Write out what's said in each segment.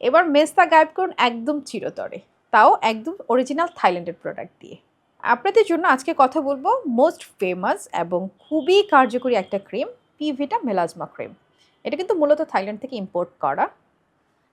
এবার মেস্তা গায়েব করুন একদম চিরতরে, তাও একদম অরিজিনাল থাইল্যান্ডের প্রোডাক্ট দিয়ে। আপনাদের জন্য আজকে কথা বলবো মোস্ট ফেমাস এবং খুবই কার্যকরী একটা ক্রিম, পিভিটা মেলাজমা ক্রিম। এটা কিন্তু মূলত থাইল্যান্ড থেকে ইম্পোর্ট করা।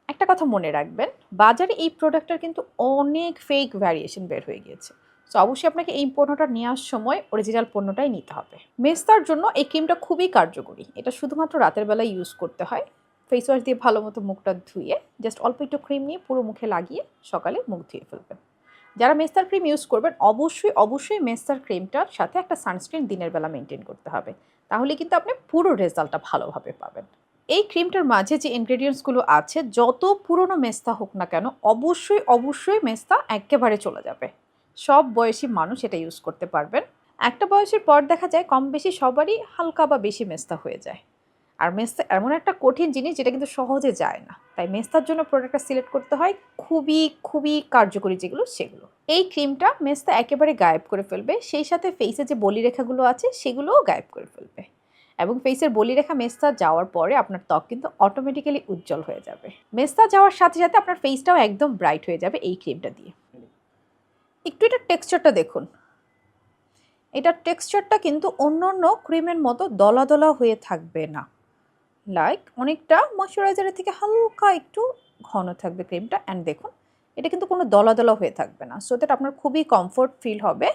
একটা কথা মনে রাখবেন, বাজারে এই প্রোডাক্টটার কিন্তু অনেক ফেক ভ্যারিয়েশন বের হয়ে গিয়েছে। সো অবশ্যই আপনাকে এই পণ্যটা নেওয়ার সময় অরিজিনাল পণ্যটাই নিতে হবে। মেস্তার জন্য এই ক্রিমটা খুবই কার্যকরী। এটা শুধুমাত্র রাতের বেলায় ইউজ করতে হয়। ফেস ওয়াশ দিয়ে ভালো মতো মুখটা ধুয়ে জাস্ট অল্প একটু ক্রিম নিয়ে পুরো মুখে লাগিয়ে সকালে মুখ ধুয়ে ফেলবেন। যারা মেস্তার ক্রিম ইউজ করবেন অবশ্যই মেস্তার ক্রিমটার সাথে একটা সানস্ক্রিন দিনের বেলা মেনটেন করতে হবে। তাহলে কিন্তু আপনি পুরো রেজাল্টটা ভালোভাবে পাবেন। এই ক্রিমটার মাঝে যে ইনগ্রেডিয়েন্টসগুলো আছে, যত পুরনো মেস্তা হোক না কেন, অবশ্যই মেস্তা একেবারে চলে যাবে। সব বয়সী মানুষ এটা ইউজ করতে পারবেন। একটা বয়সের পর দেখা যায় কম বেশি সবারই হালকা বা বেশি মেস্তা হয়ে যায়। আর মেস্তা এমন একটা কঠিন জিনিস যেটা কিন্তু সহজে যায় না। তাই মেস্তার জন্য প্রোডাক্টটা সিলেক্ট করতে হয় খুবই কার্যকরী যেগুলো সেগুলো। এই ক্রিমটা মেস্তা একেবারে গায়েব করে ফেলবে, সেই সাথে ফেসে যে বলিরেখাগুলো আছে সেগুলোও গায়েব করে ফেলবে। এবং ফেসের বলিরেখা মেস্তা যাওয়ার পরে আপনার ত্বক কিন্তু অটোমেটিক্যালি উজ্জ্বল হয়ে যাবে। মেস্তা যাওয়ার সাথে সাথে আপনার ফেসটাও একদম ব্রাইট হয়ে যাবে এই ক্রিমটা দিয়ে। একটু এটার টেক্সচারটা দেখুন। এটার টেক্সচারটা কিন্তু অন্য ক্রিমের মতো দলা দলা হয়ে থাকবে না। লাইক অনেকটা ময়শ্চারাইজারের থেকে হালকা একটু ঘন থাকবে ক্রিমটা। অ্যান্ড দেখুন, এটা কিন্তু কোনো দলা দলা হয়ে থাকবে না। সো দ্যাট আপনার খুবই কমফোর্ট ফিল হবে।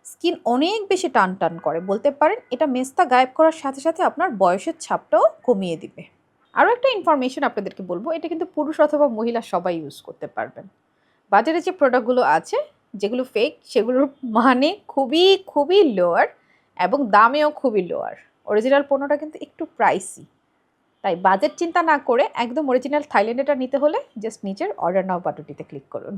স্কিন অনেক বেশি টান করে বলতে পারেন। এটা মেস্তা গায়েব করার সাথে সাথে আপনার বয়সের ছাপটাও কমিয়ে দিবে। আরও একটা ইনফরমেশন আপনাদেরকে বলবো, এটা কিন্তু পুরুষ অথবা মহিলা সবাই ইউজ করতে পারবেন। বাজারে যে প্রোডাক্টগুলো আছে যেগুলো ফেক, সেগুলোর মানে খুবই লোয়ার এবং দামেও খুবই লোয়ার। অরিজিনাল পণ্যটা কিন্তু একটু প্রাইসি। তাই বাজেট চিন্তা না করে একদম অরিজিনাল থাইল্যান্ডেরটা নিতে হলে জাস্ট নিচের অর্ডার নাও বাটনটিতে ক্লিক করুন।